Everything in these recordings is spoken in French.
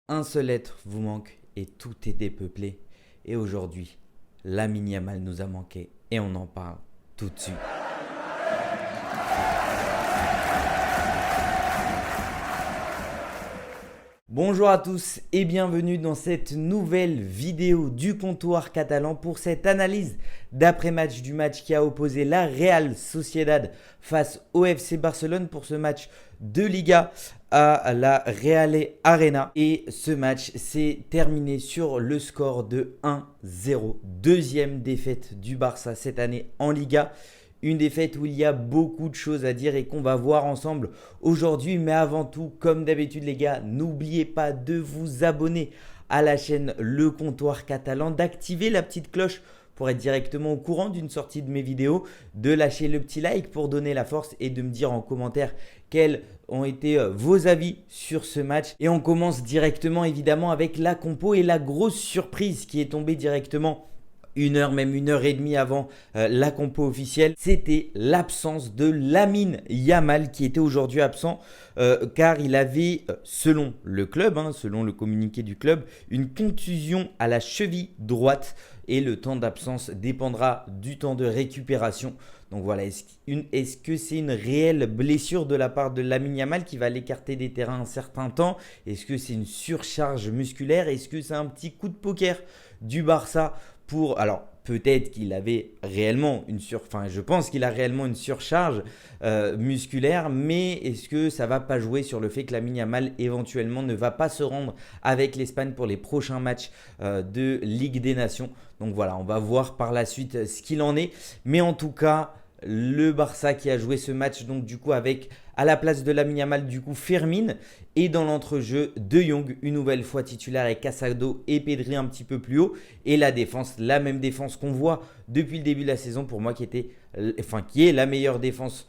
Un seul être vous manque et tout est dépeuplé. Et aujourd'hui, Lamine Yamal nous a manqué et on en parle tout de suite. Bonjour à tous et bienvenue dans cette nouvelle vidéo du comptoir catalan pour cette analyse d'après-match du match qui a opposé la Real Sociedad face au FC Barcelone pour ce match de Liga à la Real Arena. Et ce match s'est terminé sur le score de 1-0. Deuxième défaite du Barça cette année en Liga. Une défaite où il y a beaucoup de choses à dire et qu'on va voir ensemble aujourd'hui. Mais avant tout, comme d'habitude les gars, n'oubliez pas de vous abonner à la chaîne Le Comptoir Catalan, d'activer la petite cloche pour être directement au courant d'une sortie de mes vidéos, de lâcher le petit like pour donner la force et de me dire en commentaire quels ont été vos avis sur ce match. Et on commence directement évidemment avec la compo et la grosse surprise qui est tombée directement une heure, même une heure et demie avant la compo officielle, c'était l'absence de Lamine Yamal qui était aujourd'hui absent car il avait, selon le club, selon le communiqué du club, une contusion à la cheville droite et le temps d'absence dépendra du temps de récupération. Donc voilà, est-ce que c'est une réelle blessure de la part de Lamine Yamal qui va l'écarter des terrains un certain temps? Est-ce que c'est une surcharge musculaire? Est-ce que c'est un petit coup de poker du Barça alors peut-être qu'il avait réellement je pense qu'il a réellement une surcharge musculaire, mais est-ce que ça va pas jouer sur le fait que Lamine Yamal éventuellement ne va pas se rendre avec l'Espagne pour les prochains matchs de Ligue des Nations? Donc voilà, on va voir par la suite ce qu'il en est, mais en tout cas le Barça qui a joué ce match donc du coup avec à la place de Lamine Yamal du coup Fermin et dans l'entrejeu De Jong une nouvelle fois titulaire avec Casado et Pedri un petit peu plus haut et la défense, la même défense qu'on voit depuis le début de la saison pour moi qui est la meilleure défense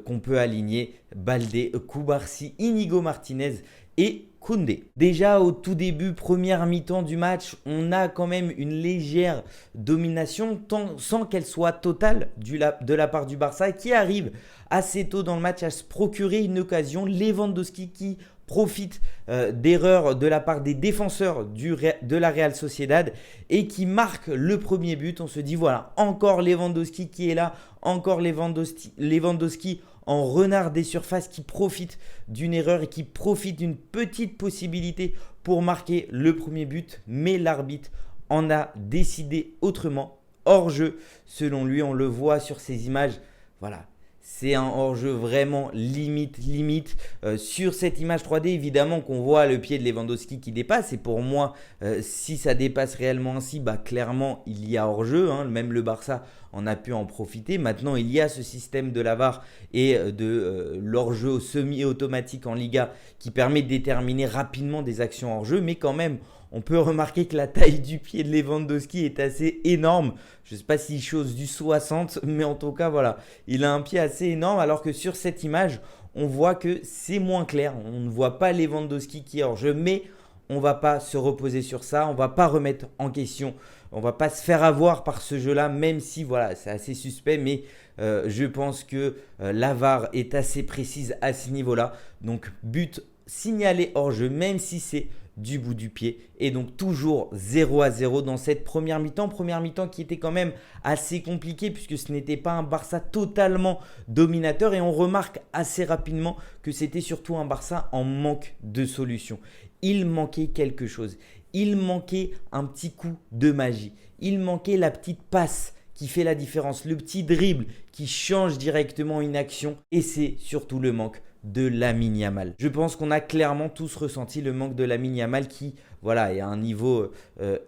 qu'on peut aligner: Baldé, Cubarsí, Inigo Martinez et Koundé. Déjà au tout début, première mi-temps du match, on a quand même une légère domination sans qu'elle soit totale de la part du Barça qui arrive assez tôt dans le match à se procurer une occasion. Lewandowski qui profite d'erreurs de la part des défenseurs de la Real Sociedad et qui marque le premier but. On se dit voilà, encore Lewandowski qui est là, encore Lewandowski en renard des surfaces qui profite d'une erreur et qui profite d'une petite possibilité pour marquer le premier but. Mais l'arbitre en a décidé autrement, hors jeu. Selon lui, on le voit sur ces images. Voilà. C'est un hors-jeu vraiment limite. Sur cette image 3D, évidemment qu'on voit le pied de Lewandowski qui dépasse. Et pour moi, si ça dépasse réellement ainsi, clairement, il y a hors-jeu. Même le Barça en a pu en profiter. Maintenant, il y a ce système de la VAR et de l'hors-jeu semi-automatique en Liga qui permet de déterminer rapidement des actions hors-jeu. Mais quand même, on peut remarquer que la taille du pied de Lewandowski est assez énorme. Je ne sais pas s'il chose du 60, mais en tout cas, voilà, il a un pied assez énorme. Alors que sur cette image, on voit que c'est moins clair. On ne voit pas Lewandowski qui est hors jeu, mais on ne va pas se reposer sur ça. On ne va pas remettre en question. On ne va pas se faire avoir par ce jeu-là, même si voilà, c'est assez suspect. Mais je pense que la VAR est assez précise à ce niveau-là. Donc, but signalé hors jeu, même si c'est du bout du pied. Et donc toujours 0-0 dans cette première mi-temps. Première mi-temps qui était quand même assez compliquée puisque ce n'était pas un Barça totalement dominateur. Et on remarque assez rapidement que c'était surtout un Barça en manque de solutions. Il manquait quelque chose. Il manquait un petit coup de magie. Il manquait la petite passe qui fait la différence. Le petit dribble qui change directement une action. Et c'est surtout le manque de Lamine Yamal. Je pense qu'on a clairement tous ressenti le manque de Lamine Yamal qui est à un niveau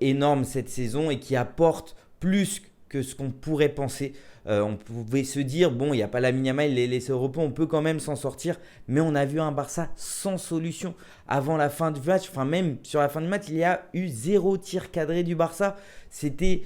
énorme cette saison et qui apporte plus que ce qu'on pourrait penser. On pouvait se dire, bon, il n'y a pas Lamine Yamal, il est laissé au repos, on peut quand même s'en sortir. Mais on a vu un Barça sans solution avant la fin du match. Enfin, même sur la fin du match, il y a eu 0 tir cadré du Barça. C'était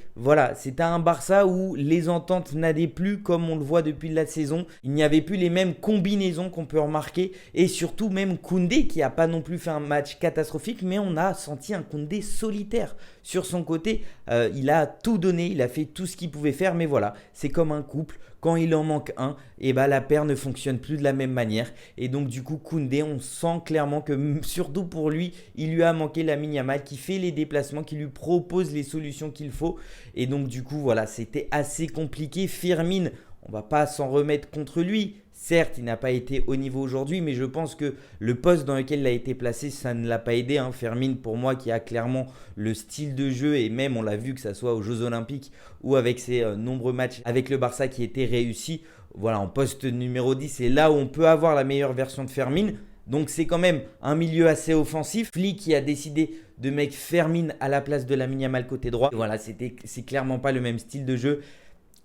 un Barça où les ententes n'allaient plus comme on le voit depuis la saison. Il n'y avait plus les mêmes combinaisons qu'on peut remarquer. Et surtout, même Koundé qui n'a pas non plus fait un match catastrophique, mais on a senti un Koundé solitaire sur son côté. Il a tout donné, il a fait tout ce qu'il pouvait faire. Mais voilà, c'est comme un couple. quand il en manque un, et bah, la paire ne fonctionne plus de la même manière. Et donc du coup, Koundé, on sent clairement que surtout pour lui, il lui a manqué Lamine Yamal qui fait les déplacements, qui lui propose les solutions qu'il faut. Et donc du coup, voilà, c'était assez compliqué. Firmin, on va pas s'en remettre contre lui. Certes, il n'a pas été au niveau aujourd'hui, mais je pense que le poste dans lequel il a été placé, ça ne l'a pas aidé. Firmin, pour moi, qui a clairement le style de jeu, et même on l'a vu que ça soit aux Jeux Olympiques ou avec ses nombreux matchs avec le Barça qui étaient réussis. Voilà, en poste numéro 10, c'est là où on peut avoir la meilleure version de Firmin. Donc c'est quand même un milieu assez offensif. Flick qui a décidé de mettre Firmin à la place de Lamine Yamal côté droit. Et voilà, c'est clairement pas le même style de jeu.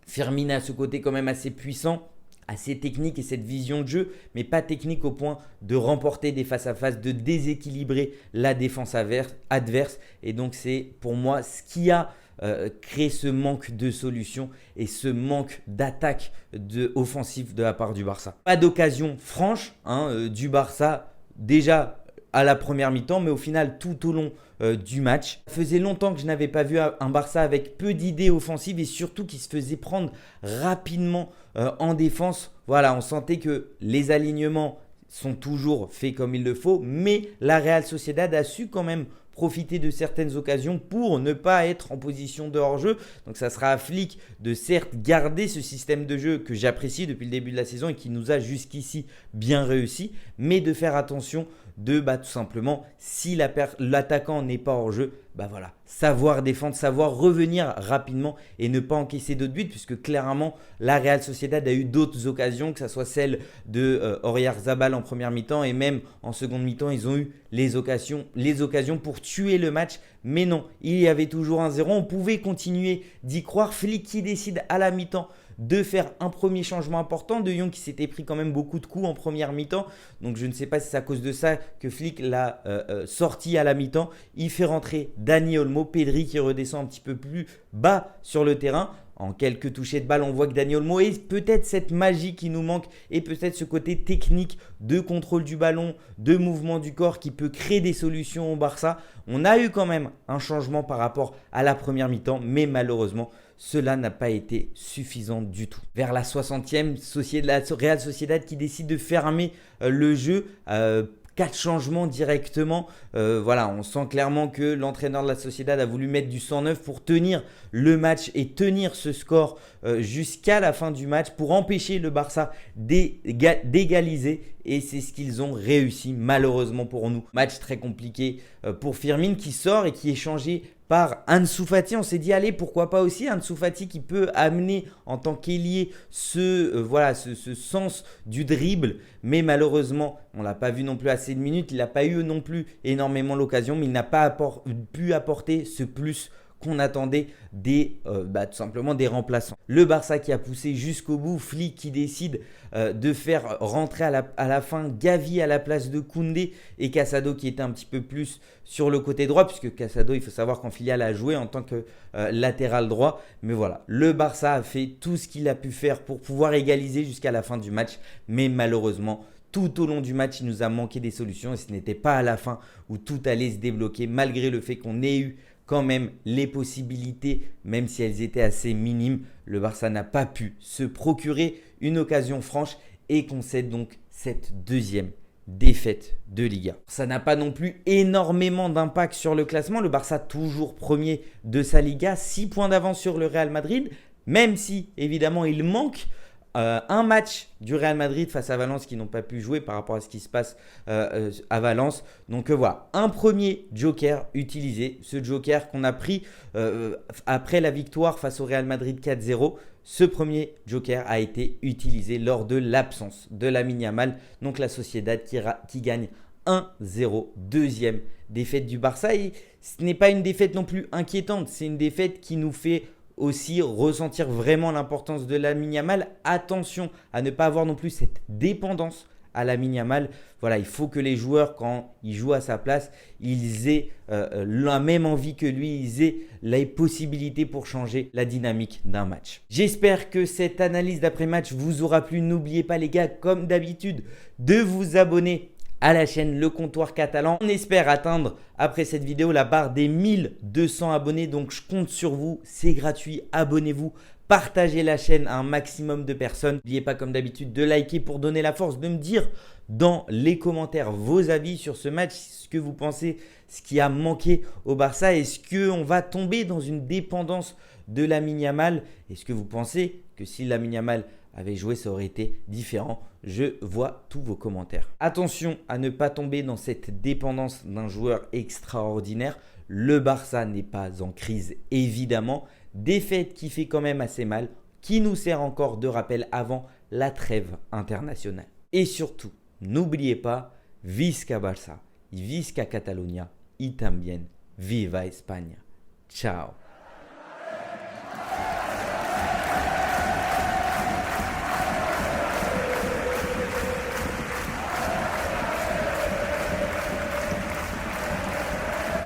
Firmin a ce côté quand même assez puissant, assez technique et cette vision de jeu, mais pas technique au point de remporter des face-à-face, de déséquilibrer la défense adverse. Et donc c'est pour moi ce qui a créé ce manque de solution et ce manque d'attaque offensive de la part du Barça. Pas d'occasion franche du Barça déjà à la première mi-temps, mais au final tout au long du match. Ça faisait longtemps que je n'avais pas vu un Barça avec peu d'idées offensives et surtout qui se faisait prendre rapidement en défense. Voilà, on sentait que les alignements sont toujours faits comme il le faut, mais la Real Sociedad a su quand même profiter de certaines occasions pour ne pas être en position de hors-jeu. Donc ça sera à Flick de certes garder ce système de jeu que j'apprécie depuis le début de la saison et qui nous a jusqu'ici bien réussi, mais de faire attention de tout simplement si l'attaquant n'est pas hors jeu, voilà, savoir défendre, savoir revenir rapidement et ne pas encaisser d'autres buts puisque clairement la Real Sociedad a eu d'autres occasions, que ce soit celle de Oyarzabal en première mi-temps et même en seconde mi-temps ils ont eu les occasions pour tuer le match, mais non, il y avait toujours un 0, on pouvait continuer d'y croire. Flick qui décide à la mi-temps de faire un premier changement important. De Jong qui s'était pris quand même beaucoup de coups en première mi-temps. Donc je ne sais pas si c'est à cause de ça que Flick l'a sorti à la mi-temps. Il fait rentrer Dani Olmo, Pedri qui redescend un petit peu plus bas sur le terrain. En quelques touchés de balle, on voit que Dani Olmo est peut-être cette magie qui nous manque et peut-être ce côté technique de contrôle du ballon, de mouvement du corps qui peut créer des solutions au Barça. On a eu quand même un changement par rapport à la première mi-temps, mais malheureusement, cela n'a pas été suffisant du tout. Vers la 60e, la Real Sociedad qui décide de fermer le jeu. 4 changements directement. Voilà, on sent clairement que l'entraîneur de la Sociedad a voulu mettre du 109 pour tenir le match et tenir ce score jusqu'à la fin du match pour empêcher le Barça d'égaliser. Et c'est ce qu'ils ont réussi malheureusement pour nous. Match très compliqué pour Firmin qui sort et qui est changé par Ansu Fati. On s'est dit allez, pourquoi pas aussi Ansu Fati qui peut amener en tant qu'ailier ce sens du dribble, mais malheureusement on l'a pas vu non plus assez de minutes, il n'a pas eu non plus énormément l'occasion, mais il n'a pas pu apporter ce plus qu'on attendait tout simplement des remplaçants. Le Barça qui a poussé jusqu'au bout, Flick qui décide de faire rentrer à la fin Gavi à la place de Koundé et Casado qui était un petit peu plus sur le côté droit, puisque Casado, il faut savoir qu'en filiale a joué en tant que latéral droit. Mais voilà, le Barça a fait tout ce qu'il a pu faire pour pouvoir égaliser jusqu'à la fin du match, mais malheureusement, tout au long du match, il nous a manqué des solutions et ce n'était pas à la fin où tout allait se débloquer, malgré le fait qu'on ait eu quand même les possibilités, même si elles étaient assez minimes. Le Barça n'a pas pu se procurer une occasion franche et concède donc cette deuxième défaite de Liga. Ça n'a pas non plus énormément d'impact sur le classement. Le Barça toujours premier de sa Liga, 6 points d'avance sur le Real Madrid, même si évidemment il manque un match du Real Madrid face à Valence qui n'ont pas pu jouer par rapport à ce qui se passe à Valence. Donc voilà, un premier joker utilisé. Ce joker qu'on a pris après la victoire face au Real Madrid 4-0. Ce premier joker a été utilisé lors de l'absence de Lamine Yamal. Donc la Sociedad qui gagne 1-0. Deuxième défaite du Barça. Et ce n'est pas une défaite non plus inquiétante. C'est une défaite qui nous fait aussi ressentir vraiment l'importance de Lamine Yamal. Attention à ne pas avoir non plus cette dépendance à Lamine Yamal. Voilà, il faut que les joueurs, quand ils jouent à sa place, ils aient la même envie que lui, ils aient les possibilités pour changer la dynamique d'un match. J'espère que cette analyse d'après-match vous aura plu. N'oubliez pas les gars, comme d'habitude, de vous abonner à la chaîne Le Comptoir Catalan. On espère atteindre après cette vidéo la barre des 1200 abonnés, donc je compte sur vous, c'est gratuit, abonnez-vous, partagez la chaîne à un maximum de personnes. N'oubliez pas comme d'habitude de liker pour donner la force, de me dire dans les commentaires vos avis sur ce match, ce que vous pensez, ce qui a manqué au Barça. Est-ce qu'on va tomber dans une dépendance de Lamine Yamal? Est-ce que vous pensez que si Lamine Yamal avait joué, ça aurait été différent? Je vois tous vos commentaires. Attention à ne pas tomber dans cette dépendance d'un joueur extraordinaire. Le Barça n'est pas en crise, évidemment. Défaite qui fait quand même assez mal, qui nous sert encore de rappel avant la trêve internationale. Et surtout, n'oubliez pas, Visca Barça, Visca Catalunya y también, viva España. Ciao.